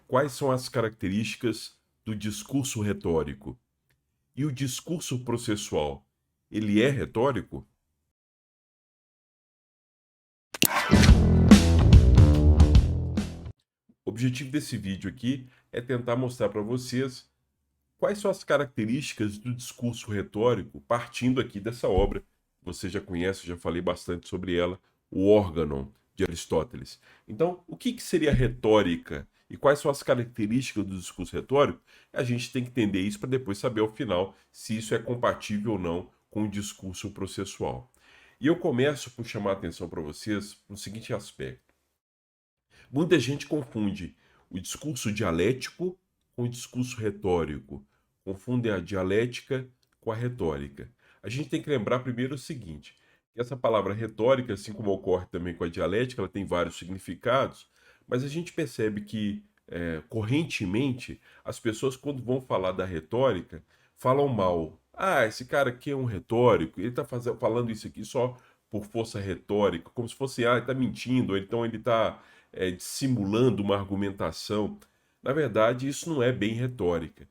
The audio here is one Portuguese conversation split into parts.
quais são as características do discurso retórico. E o discurso processual, ele é retórico? O objetivo desse vídeo aqui é tentar mostrar para vocês quais são as características do discurso retórico, partindo aqui dessa obra. Você já conhece, já falei bastante sobre ela, o Órganon, de Aristóteles. Então, o que seria retórica e quais são as características do discurso retórico? A gente tem que entender isso para depois saber ao final se isso é compatível ou não com o discurso processual. E eu começo por chamar a atenção para vocês no seguinte aspecto. Muita gente confunde o discurso dialético com o discurso retórico. Confundem a dialética com a retórica. A gente tem que lembrar primeiro o seguinte, que essa palavra retórica, assim como ocorre também com a dialética, ela tem vários significados, mas a gente percebe que, correntemente, as pessoas, quando vão falar da retórica, falam mal. Ah, esse cara aqui é um retórico, ele está falando isso aqui só por força retórica, como se fosse, ele está mentindo, ou então ele está dissimulando uma argumentação. Na verdade, isso não é bem retórica.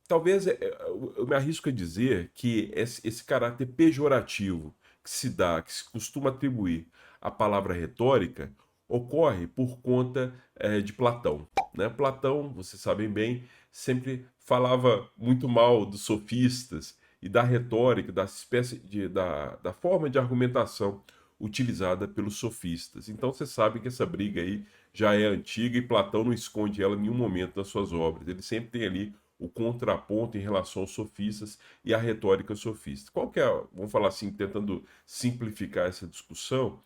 Talvez eu me arrisco a dizer que esse caráter pejorativo que se dá, que se costuma atribuir à palavra retórica, ocorre por conta de Platão. Né? Platão, vocês sabem bem, sempre falava muito mal dos sofistas e da retórica, da forma de argumentação utilizada pelos sofistas. Então você sabe que essa briga aí já é antiga e Platão não esconde ela em nenhum momento nas suas obras. Ele sempre tem ali o contraponto em relação aos sofistas e à retórica sofista. Qual que é, vamos falar assim, tentando simplificar essa discussão,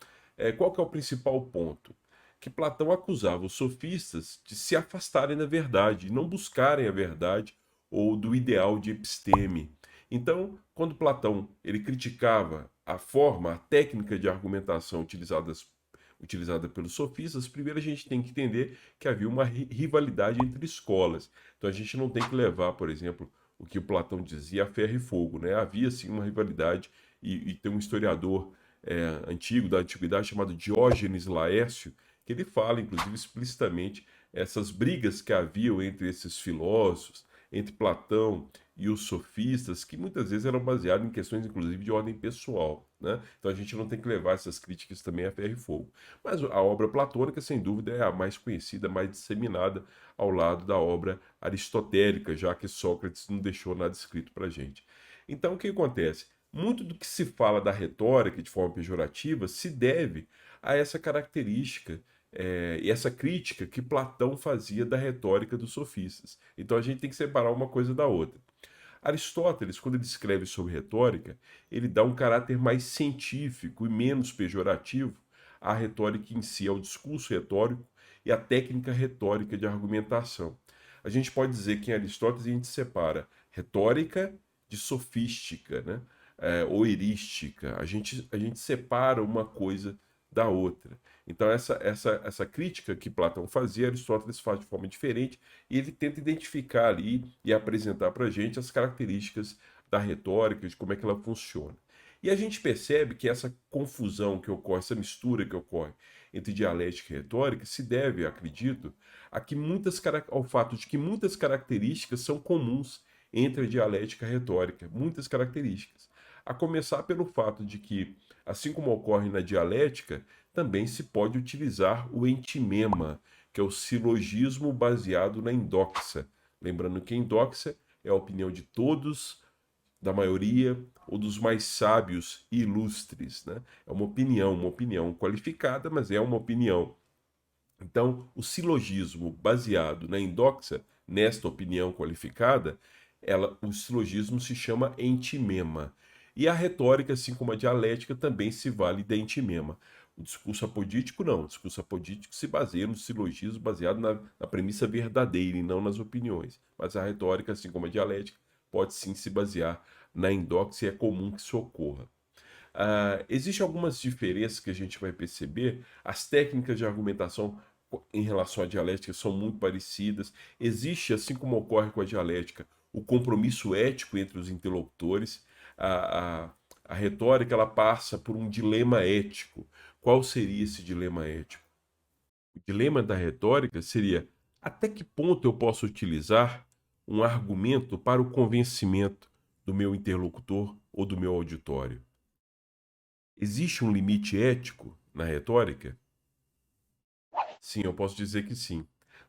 qual que é o principal ponto? Que Platão acusava os sofistas de se afastarem da verdade, e não buscarem a verdade ou do ideal de episteme. Então, quando Platão ele criticava a forma, a técnica de argumentação utilizada pelos sofistas, primeiro a gente tem que entender que havia uma rivalidade entre escolas. Então a gente não tem que levar, por exemplo, o que o Platão dizia a ferro e fogo, né? Havia sim uma rivalidade e tem um historiador antigo da antiguidade chamado Diógenes Laércio que ele fala, inclusive, explicitamente essas brigas que haviam entre esses filósofos, entre Platão e os sofistas, que muitas vezes eram baseados em questões, inclusive, de ordem pessoal. Né? Então a gente não tem que levar essas críticas também a ferro e fogo. Mas a obra platônica, sem dúvida, é a mais conhecida, mais disseminada ao lado da obra aristotélica, já que Sócrates não deixou nada escrito para a gente. Então o que acontece? Muito do que se fala da retórica de forma pejorativa se deve a essa característica e essa crítica que Platão fazia da retórica dos sofistas. Então a gente tem que separar uma coisa da outra. Aristóteles, quando ele escreve sobre retórica, ele dá um caráter mais científico e menos pejorativo à retórica em si, ao discurso retórico e à técnica retórica de argumentação. A gente pode dizer que em Aristóteles a gente separa retórica de sofística, né? Ou erística. A gente separa uma coisa da outra. Então, essa crítica que Platão fazia, Aristóteles faz de forma diferente, e ele tenta identificar ali e apresentar para a gente as características da retórica, de como é que ela funciona. E a gente percebe que essa confusão que ocorre, essa mistura que ocorre entre dialética e retórica, se deve, acredito, ao fato de que muitas características são comuns entre a dialética e a retórica, muitas características. A começar pelo fato de que, assim como ocorre na dialética, também se pode utilizar o entimema, que é o silogismo baseado na endoxa. Lembrando que a endoxa é a opinião de todos, da maioria ou dos mais sábios e ilustres. Né? É uma opinião qualificada, mas é uma opinião. Então, o silogismo baseado na endoxa, nesta opinião qualificada, o silogismo se chama entimema. E a retórica, assim como a dialética, também se vale da entimema. O discurso apodítico não. O discurso apodítico se baseia no silogismo baseado na premissa verdadeira e não nas opiniões. Mas a retórica, assim como a dialética, pode sim se basear na endoxa e é comum que isso ocorra. Existem algumas diferenças que a gente vai perceber. As técnicas de argumentação em relação à dialética são muito parecidas. Existe, assim como ocorre com a dialética, o compromisso ético entre os interlocutores. A, a, a retórica ela passa por um dilema ético. Qual seria esse dilema ético? O dilema da retórica seria Até que ponto eu posso utilizar um argumento para o convencimento do meu interlocutor ou do meu auditório? Existe um limite ético na retórica? Sim, eu posso dizer que sim.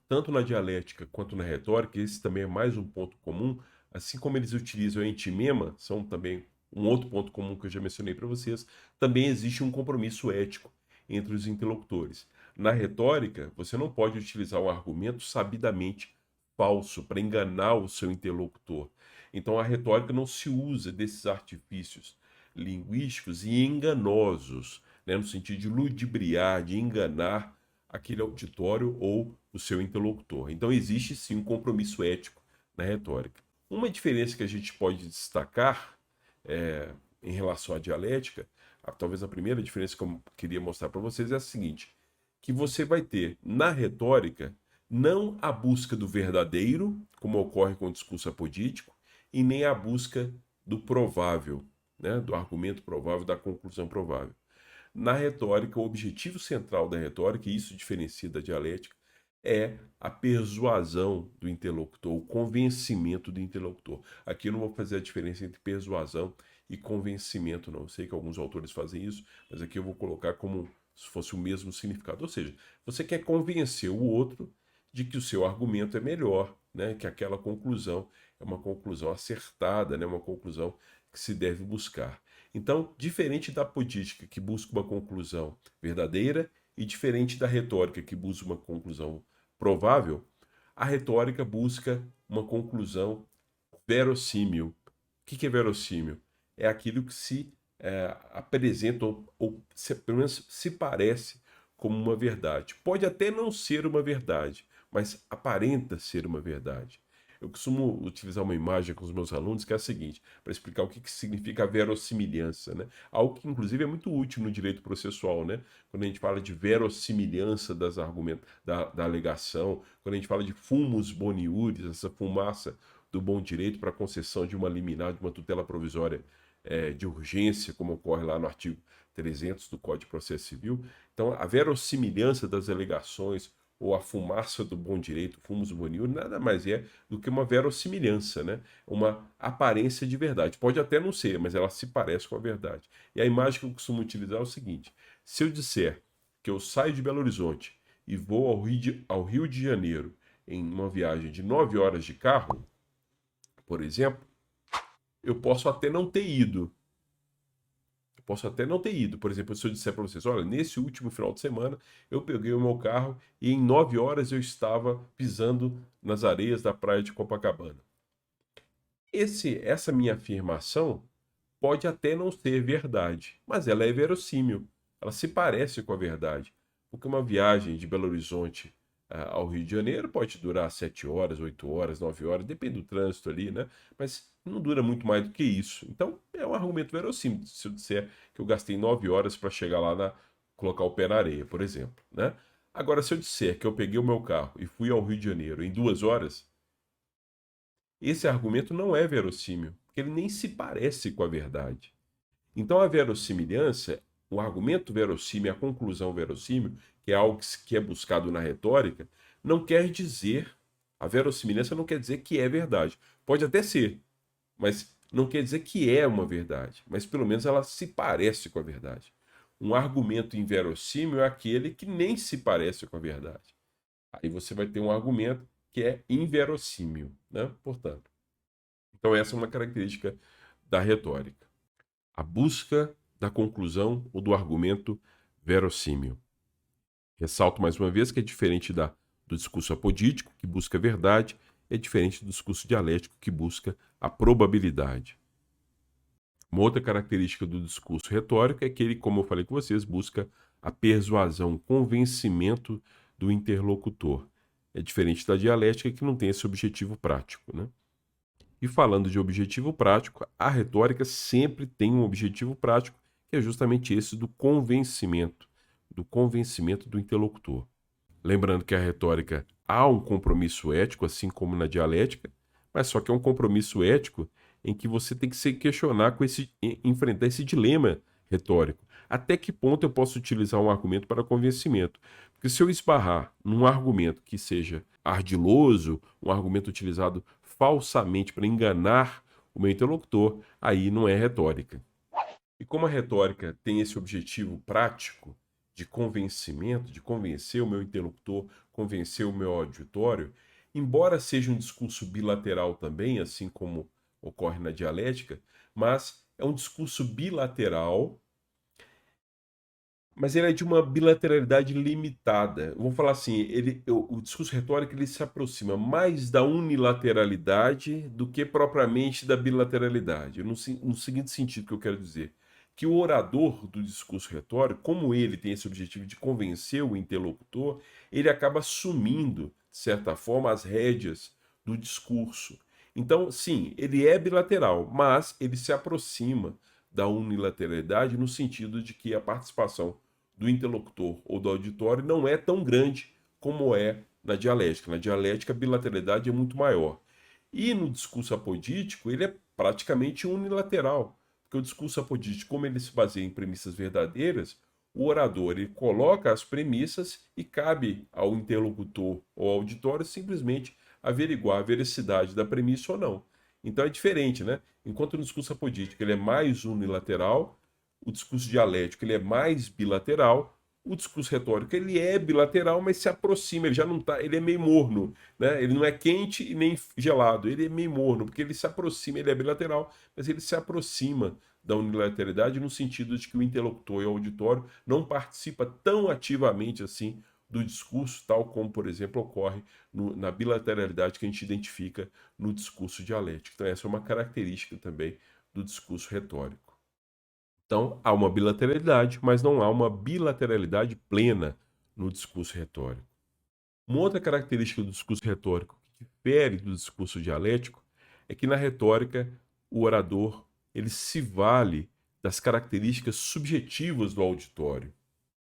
Tanto na dialética quanto na retórica, esse também é mais um ponto comum, assim como eles utilizam a entimema, são também um outro ponto comum que eu já mencionei para vocês, também existe um compromisso ético entre os interlocutores. Na retórica, você não pode utilizar um argumento sabidamente falso para enganar o seu interlocutor. Então a retórica não se usa desses artifícios linguísticos e enganosos, né, no sentido de ludibriar, de enganar aquele auditório ou o seu interlocutor. Então existe sim um compromisso ético na retórica. Uma diferença que a gente pode destacar em relação à dialética, talvez a primeira diferença que eu queria mostrar para vocês é a seguinte, que você vai ter na retórica não a busca do verdadeiro, como ocorre com o discurso apodítico, e nem a busca do provável, né, do argumento provável, da conclusão provável. Na retórica, o objetivo central da retórica, e isso diferencia da dialética, é a persuasão do interlocutor, o convencimento do interlocutor. Aqui eu não vou fazer a diferença entre persuasão e convencimento, não. Eu sei que alguns autores fazem isso, mas aqui eu vou colocar como se fosse o mesmo significado. Ou seja, você quer convencer o outro de que o seu argumento é melhor, né? Que aquela conclusão é uma conclusão acertada, né? Uma conclusão que se deve buscar. Então, diferente da apodítica, que busca uma conclusão verdadeira, e diferente da retórica, que busca uma conclusão provável, a retórica busca uma conclusão verossímil. O que é verossímil? É aquilo que se apresenta, ou pelo menos se parece como uma verdade. Pode até não ser uma verdade, mas aparenta ser uma verdade. Eu costumo utilizar uma imagem com os meus alunos que é a seguinte, para explicar o que significa a verossimilhança, né? Algo que, inclusive, é muito útil no direito processual, né? Quando a gente fala de verossimilhança das argumentos, da alegação, quando a gente fala de fumus boniuris, essa fumaça do bom direito para a concessão de uma liminar, de uma tutela provisória de urgência, como ocorre lá no artigo 300 do Código de Processo Civil. Então, a verossimilhança das alegações ou a fumaça do bom direito, fumus boniuris, nada mais é do que uma verossimilhança, né? Uma aparência de verdade. Pode até não ser, mas ela se parece com a verdade. E a imagem que eu costumo utilizar é o seguinte: se eu disser que eu saio de Belo Horizonte e vou ao Rio de Janeiro em uma viagem de 9 horas de carro, por exemplo, eu posso até não ter ido. Posso até não ter ido. Por exemplo, se eu disser para vocês, olha, nesse último final de semana eu peguei o meu carro e em 9 horas eu estava pisando nas areias da praia de Copacabana. Essa minha afirmação pode até não ser verdade, mas ela é verossímil. Ela se parece com a verdade. Porque uma viagem de Belo Horizonte ao Rio de Janeiro pode durar 7 horas, 8 horas, 9 horas, depende do trânsito ali, né? Mas não dura muito mais do que isso. Então, é um argumento verossímil se eu disser que eu gastei 9 horas para chegar lá, colocar o pé na areia, por exemplo, né? Agora, se eu disser que eu peguei o meu carro e fui ao Rio de Janeiro em 2 horas, esse argumento não é verossímil, porque ele nem se parece com a verdade. Então, a verossimilhança, o argumento verossímil, a conclusão verossímil, que é algo que é buscado na retórica, não quer dizer, a verossimilhança não quer dizer que é verdade. Pode até ser, mas não quer dizer que é uma verdade, mas pelo menos ela se parece com a verdade. Um argumento inverossímil é aquele que nem se parece com a verdade. Aí você vai ter um argumento que é inverossímil, né? Portanto, então essa é uma característica da retórica. A busca da conclusão ou do argumento verossímil. Ressalto mais uma vez que é diferente do discurso apodítico, que busca a verdade, é diferente do discurso dialético, que busca a probabilidade. Uma outra característica do discurso retórico é que ele, como eu falei com vocês, busca a persuasão, o convencimento do interlocutor. É diferente da dialética, que não tem esse objetivo prático, né? E falando de objetivo prático, a retórica sempre tem um objetivo prático, que é justamente esse do convencimento do interlocutor. Lembrando que a retórica há um compromisso ético, assim como na dialética, mas só que é um compromisso ético em que você tem que se questionar com enfrentar esse dilema retórico. até que ponto eu posso utilizar um argumento para convencimento. Porque se eu esbarrar num argumento que seja ardiloso, um argumento utilizado falsamente para enganar o meu interlocutor, aí não é retórica. E como a retórica tem esse objetivo prático de convencimento, de convencer o meu interlocutor, convencer o meu auditório, embora seja um discurso bilateral também, assim como ocorre na dialética, mas é um discurso bilateral, mas ele é de uma bilateralidade limitada. Vamos falar assim, o discurso retórico ele se aproxima mais da unilateralidade do que propriamente da bilateralidade. No seguinte sentido que eu quero dizer, que o orador do discurso retórico, como ele tem esse objetivo de convencer o interlocutor, ele acaba assumindo, de certa forma, as rédeas do discurso. Então, sim, ele é bilateral, mas ele se aproxima da unilateralidade no sentido de que a participação do interlocutor ou do auditório não é tão grande como é na dialética. Na dialética, a bilateralidade é muito maior. E no discurso apodítico, ele é praticamente unilateral, porque o discurso apodítico, como ele se baseia em premissas verdadeiras, o orador ele coloca as premissas e cabe ao interlocutor ou ao auditório simplesmente averiguar a veracidade da premissa ou não. Então é diferente, né? Enquanto no discurso apodítico ele é mais unilateral, o discurso dialético ele é mais bilateral, o discurso retórico ele é bilateral, mas se aproxima, ele já não tá, ele é meio morno, né? Ele não é quente e nem gelado, ele é meio morno, porque ele se aproxima, ele é bilateral, mas ele se aproxima da unilateralidade no sentido de que o interlocutor e o auditório não participa tão ativamente assim do discurso, tal como, por exemplo, ocorre na bilateralidade que a gente identifica no discurso dialético. Então, essa é uma característica também do discurso retórico. Então, há uma bilateralidade, mas não há uma bilateralidade plena no discurso retórico. Uma outra característica do discurso retórico que difere do discurso dialético é que na retórica o orador ele se vale das características subjetivas do auditório.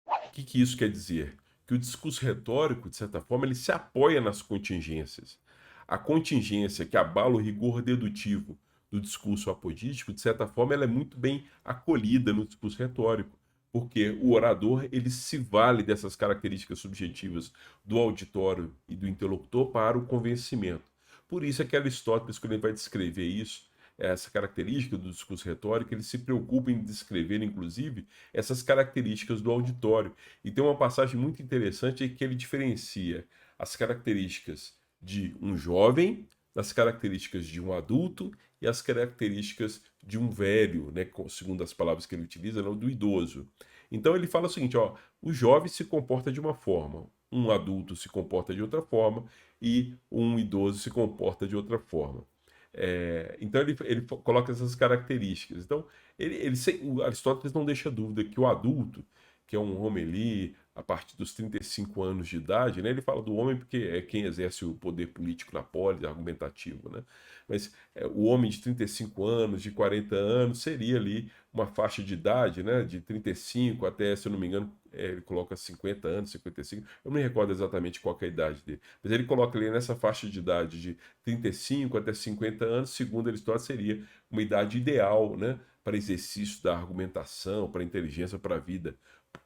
O que isso quer dizer? Que o discurso retórico, de certa forma, ele se apoia nas contingências. A contingência que abala o rigor dedutivo do discurso apodítico, de certa forma, ela é muito bem acolhida no discurso retórico, porque o orador ele se vale dessas características subjetivas do auditório e do interlocutor para o convencimento. Por isso é que Aristóteles, quando ele vai descrever isso, essa característica do discurso retórico, ele se preocupa em descrever, inclusive, essas características do auditório. E tem uma passagem muito interessante que ele diferencia as características de um jovem das características de um adulto e as características de um velho, né, segundo as palavras que ele utiliza, não, do idoso. Então ele fala o seguinte, ó, o jovem se comporta de uma forma, um adulto se comporta de outra forma e um idoso se comporta de outra forma. Então ele coloca essas características. Então o Aristóteles não deixa dúvida que o adulto, que é um homem ali a partir dos 35 anos de idade, né? Ele fala do homem porque é quem exerce o poder político na polis, argumentativo, né? Mas o homem de 35 anos, de 40 anos, seria ali uma faixa de idade, né? De 35 até, se eu não me engano, ele coloca 50 anos, 55, eu não me recordo exatamente qual é a idade dele, mas ele coloca ali nessa faixa de idade de 35 até 50 anos, segundo Aristóteles, seria uma idade ideal, né? Para exercício da argumentação, para a inteligência, para a vida,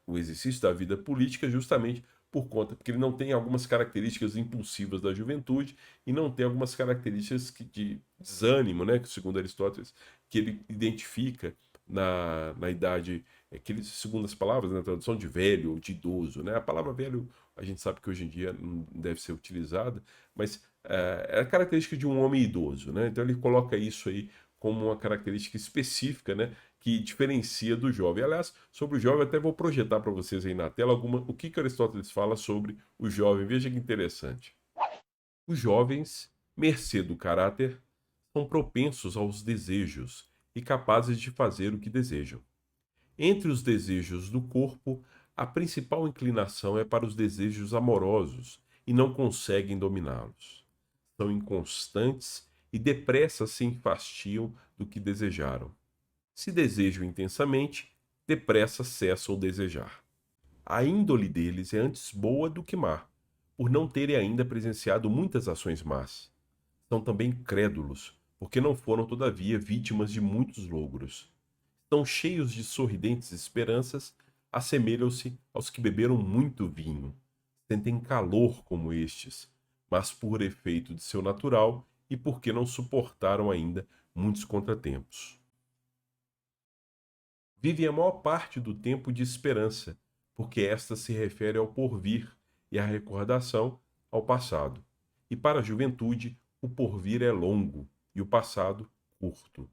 o exercício da vida política, justamente por conta, porque ele não tem algumas características impulsivas da juventude e não tem algumas características de desânimo, né, que segundo Aristóteles, que ele identifica na idade, que ele, segundo as palavras, na tradução de velho ou de idoso, né, a palavra velho a gente sabe que hoje em dia não deve ser utilizada, mas é a característica de um homem idoso, né, então ele coloca isso aí como uma característica específica, né, que diferencia do jovem. Aliás, sobre o jovem, eu até vou projetar para vocês aí na tela o que Aristóteles fala sobre o jovem. Veja que interessante. Os jovens, mercê do caráter, são propensos aos desejos e capazes de fazer o que desejam. Entre os desejos do corpo, a principal inclinação é para os desejos amorosos e não conseguem dominá-los. São inconstantes e depressa se enfastiam do que desejaram. Se desejam intensamente, depressa cessam o desejar. A índole deles é antes boa do que má, por não terem ainda presenciado muitas ações más. São também crédulos, porque não foram, todavia, vítimas de muitos logros. São cheios de sorridentes esperanças, assemelham-se aos que beberam muito vinho. Sentem calor como estes, mas por efeito de seu natural e porque não suportaram ainda muitos contratempos. Vivem a maior parte do tempo de esperança, porque esta se refere ao porvir e a recordação ao passado. E para a juventude, o porvir é longo e o passado curto.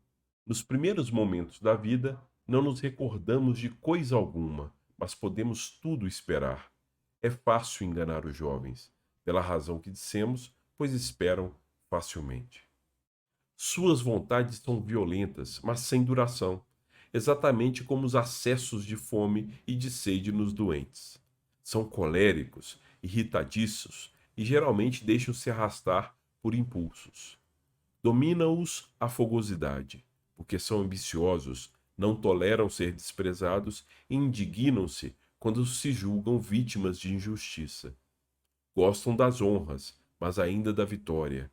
Nos primeiros momentos da vida, não nos recordamos de coisa alguma, mas podemos tudo esperar. É fácil enganar os jovens, pela razão que dissemos, pois esperam facilmente. Suas vontades são violentas, mas sem duração, exatamente como os acessos de fome e de sede nos doentes. São coléricos, irritadiços e geralmente deixam-se arrastar por impulsos. Domina-os a fogosidade, porque são ambiciosos, não toleram ser desprezados e indignam-se quando se julgam vítimas de injustiça. Gostam das honras, mas ainda da vitória,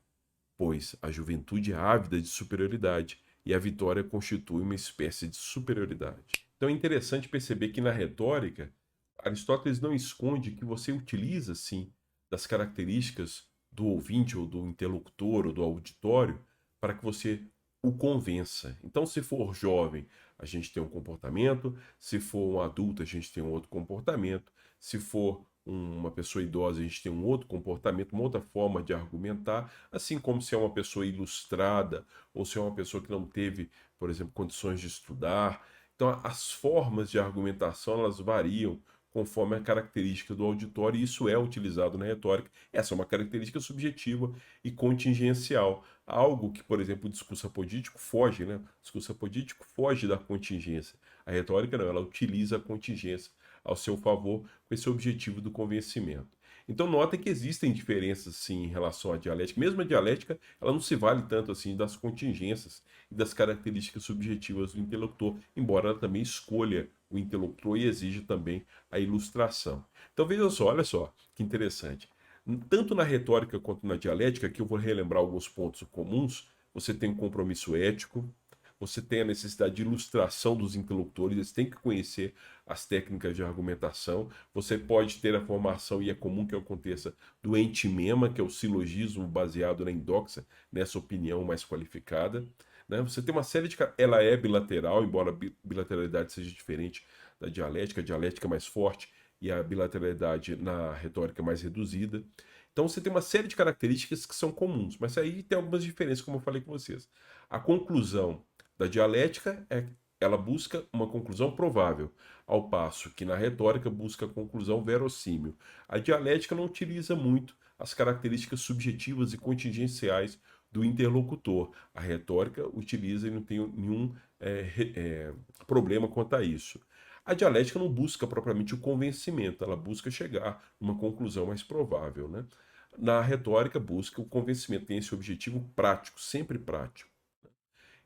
pois a juventude é ávida de superioridade e a vitória constitui uma espécie de superioridade. Então é interessante perceber que na retórica, Aristóteles não esconde que você utiliza, sim, das características do ouvinte ou do interlocutor ou do auditório para que você o convença. Então, se for jovem, a gente tem um comportamento, se for um adulto, a gente tem um outro comportamento, se for uma pessoa idosa, a gente tem um outro comportamento, uma outra forma de argumentar, assim como se é uma pessoa ilustrada ou se é uma pessoa que não teve, por exemplo, condições de estudar. Então, as formas de argumentação, elas variam conforme a característica do auditório, e isso é utilizado na retórica. Essa é uma característica subjetiva e contingencial. Algo que, por exemplo, o discurso apodítico foge, né? O discurso apodítico foge da contingência. A retórica não, ela utiliza a contingência ao seu favor com esse objetivo do convencimento. Então nota que existem diferenças sim em relação à dialética. Mesmo a dialética, ela não se vale tanto assim das contingências e das características subjetivas do interlocutor, embora ela também escolha o interlocutor e exija também a ilustração. Então veja só, olha só, que interessante. Tanto na retórica quanto na dialética, que eu vou relembrar alguns pontos comuns, você tem um compromisso ético, você tem a necessidade de ilustração dos interlocutores, eles têm que conhecer as técnicas de argumentação. Você pode ter a formação, e é comum que aconteça, do entimema, que é o silogismo baseado na endoxa, nessa opinião mais qualificada. Né? Você tem uma série de. Ela é bilateral, embora a bilateralidade seja diferente da dialética, a dialética é mais forte e a bilateralidade na retórica é mais reduzida. Então você tem uma série de características que são comuns, mas aí tem algumas diferenças, como eu falei com vocês. A conclusão da dialética ela busca uma conclusão provável, ao passo que na retórica busca a conclusão verossímil. A dialética não utiliza muito as características subjetivas e contingenciais do interlocutor. A retórica utiliza e não tem nenhum problema quanto a isso. A dialética não busca propriamente o convencimento, ela busca chegar a uma conclusão mais provável, né? Na retórica busca o convencimento, tem esse objetivo prático, sempre prático.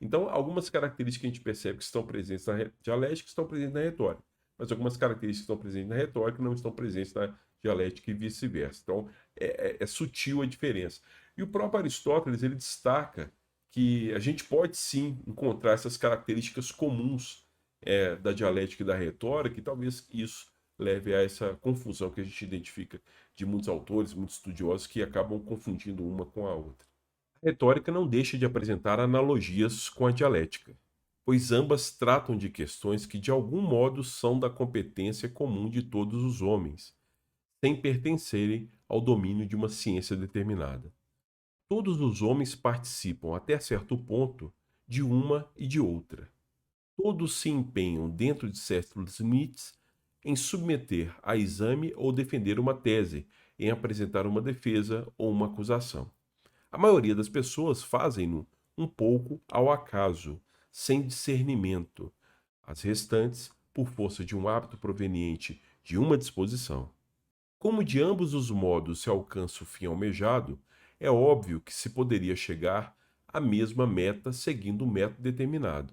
Então, algumas características que a gente percebe que estão presentes na dialética estão presentes na retórica, mas algumas características que estão presentes na retórica não estão presentes na dialética e vice-versa. Então, é sutil a diferença. E o próprio Aristóteles, ele destaca que a gente pode sim encontrar essas características comuns da dialética e da retórica, e talvez isso leve a essa confusão que a gente identifica de muitos autores, muitos estudiosos, que acabam confundindo uma com a outra. A retórica não deixa de apresentar analogias com a dialética, pois ambas tratam de questões que de algum modo são da competência comum de todos os homens, sem pertencerem ao domínio de uma ciência determinada. Todos os homens participam, até certo ponto, de uma e de outra. Todos se empenham, dentro de certos limites, em submeter a exame ou defender uma tese, em apresentar uma defesa ou uma acusação. A maioria das pessoas fazem-no um pouco ao acaso, sem discernimento. As restantes, por força de um hábito proveniente de uma disposição. Como de ambos os modos se alcança o fim almejado, é óbvio que se poderia chegar à mesma meta seguindo um método determinado,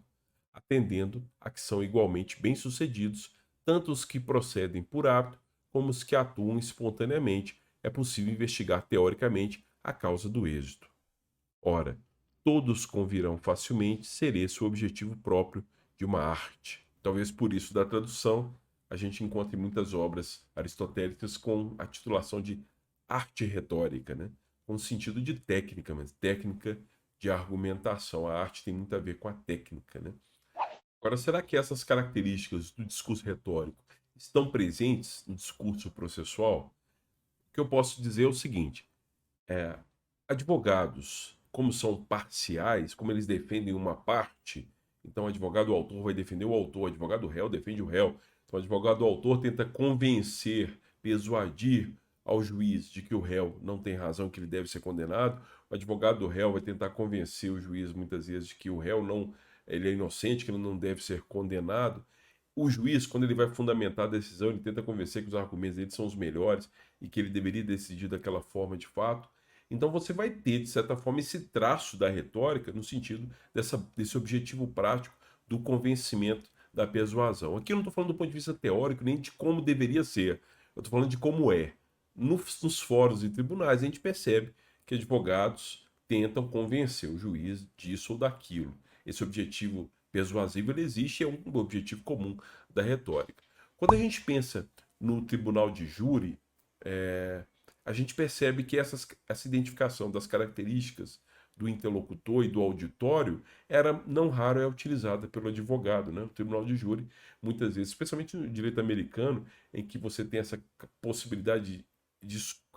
atendendo a que são igualmente bem-sucedidos tanto os que procedem por hábito como os que atuam espontaneamente. É possível investigar teoricamente a causa do êxito. Ora, todos convirão facilmente ser esse o objetivo próprio de uma arte. Talvez por isso da tradução a gente encontre muitas obras aristotélicas com a titulação de arte retórica, né? Com sentido de técnica, mas técnica de argumentação. A arte tem muito a ver com a técnica, né? Agora, será que essas características do discurso retórico estão presentes no discurso processual? O que eu posso dizer é o seguinte: é, advogados, como são parciais, como eles defendem uma parte, então o advogado autor vai defender o autor, o advogado réu defende o réu. Então, o advogado autor tenta convencer, persuadir ao juiz de que o réu não tem razão, que ele deve ser condenado. O advogado do réu vai tentar convencer o juiz, muitas vezes, de que o réu não, ele é inocente, que ele não deve ser condenado. O juiz, quando ele vai fundamentar a decisão, ele tenta convencer que os argumentos dele são os melhores e que ele deveria decidir daquela forma de fato. Então você vai ter, de certa forma, esse traço da retórica no sentido desse objetivo prático do convencimento, da persuasão. Aqui eu não estou falando do ponto de vista teórico, nem de como deveria ser. Eu estou falando de como é. Nos fóruns e tribunais, a gente percebe que advogados tentam convencer o juiz disso ou daquilo. Esse objetivo persuasivo ele existe, é um objetivo comum da retórica. Quando a gente pensa no tribunal de júri, a gente percebe que essa identificação das características do interlocutor e do auditório era não raro é utilizada pelo advogado, né? O tribunal de júri, muitas vezes, especialmente no direito americano, em que você tem essa possibilidade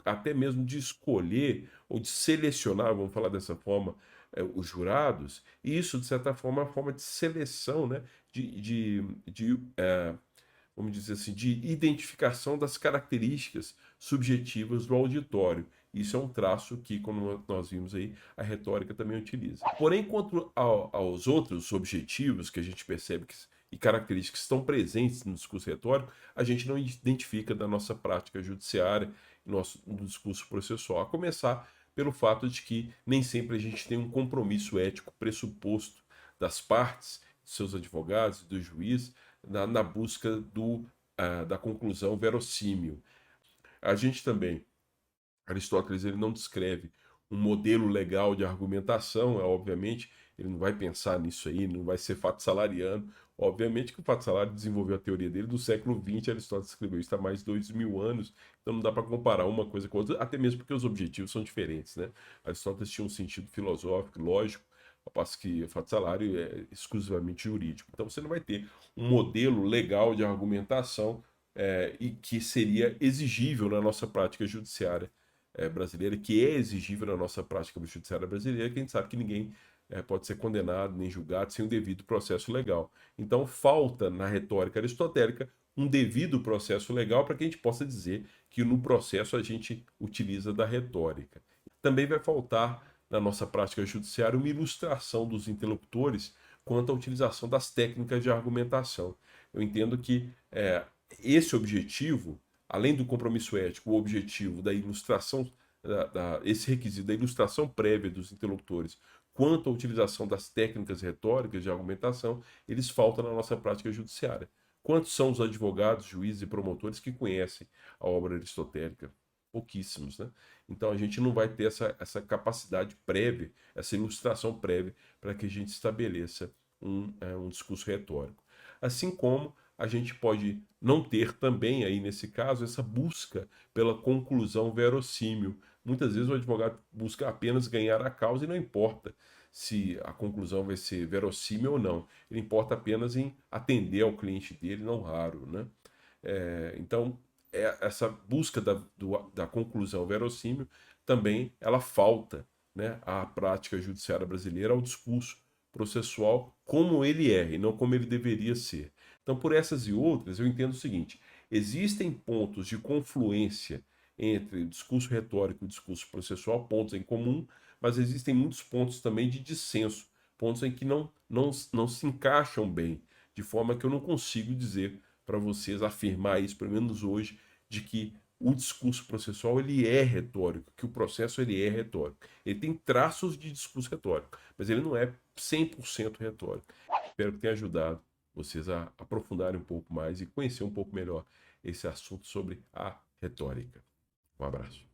até mesmo de escolher ou de selecionar, vamos falar dessa forma, os jurados, e isso, de certa forma, é uma forma de seleção, né? Vamos dizer assim, de identificação das características subjetivas do auditório. Isso é um traço que, como nós vimos aí, a retórica também utiliza. Porém, quanto aos outros objetivos que a gente percebe e características que estão presentes no discurso retórico, a gente não identifica da nossa prática judiciária, no discurso processual. A começar pelo fato de que nem sempre a gente tem um compromisso ético pressuposto das partes, dos seus advogados, do juiz, na busca da conclusão verossímil. A gente também, Aristóteles, ele não descreve um modelo legal de argumentação, obviamente, ele não vai pensar nisso aí, não vai ser fato salariano. Obviamente que o fato salário desenvolveu a teoria dele do século XX, Aristóteles escreveu isso há mais de 2000 anos, então não dá para comparar uma coisa com a outra, até mesmo porque os objetivos são diferentes, né? Aristóteles tinha um sentido filosófico, lógico, ao passo que o fato salário é exclusivamente jurídico. Então você não vai ter um modelo legal de argumentação e que seria exigível na nossa prática judiciária brasileira, que é exigível na nossa prática judiciária brasileira, que a gente sabe que ninguém pode ser condenado nem julgado sem o devido processo legal. Então, falta na retórica aristotélica um devido processo legal para que a gente possa dizer que no processo a gente utiliza da retórica. Também vai faltar na nossa prática judiciária uma ilustração dos interlocutores quanto à utilização das técnicas de argumentação. Eu entendo que esse objetivo, além do compromisso ético, o objetivo da ilustração, esse requisito da ilustração prévia dos interlocutores quanto à utilização das técnicas retóricas de argumentação, eles faltam na nossa prática judiciária. Quantos são os advogados, juízes e promotores que conhecem a obra aristotélica? Pouquíssimos, né? Então a gente não vai ter essa capacidade prévia, essa ilustração prévia, para que a gente estabeleça um discurso retórico. Assim como a gente pode não ter também, aí nesse caso, essa busca pela conclusão verossímil. Muitas vezes o advogado busca apenas ganhar a causa e não importa se a conclusão vai ser verossímil ou não. Ele importa apenas em atender ao cliente dele, não raro, né? Então, essa busca da conclusão verossímil também ela falta, né, à prática judiciária brasileira, ao discurso processual como ele é e não como ele deveria ser. Então, por essas e outras, eu entendo o seguinte: existem pontos de confluência entre o discurso retórico e o discurso processual, pontos em comum, mas existem muitos pontos também de dissenso, pontos em que não se encaixam bem, de forma que eu não consigo dizer para vocês, afirmar isso, pelo menos hoje, de que o discurso processual ele é retórico, que o processo ele é retórico. Ele tem traços de discurso retórico, mas ele não é 100% retórico. Espero que tenha ajudado vocês a aprofundarem um pouco mais e conhecer um pouco melhor esse assunto sobre a retórica. Um abraço.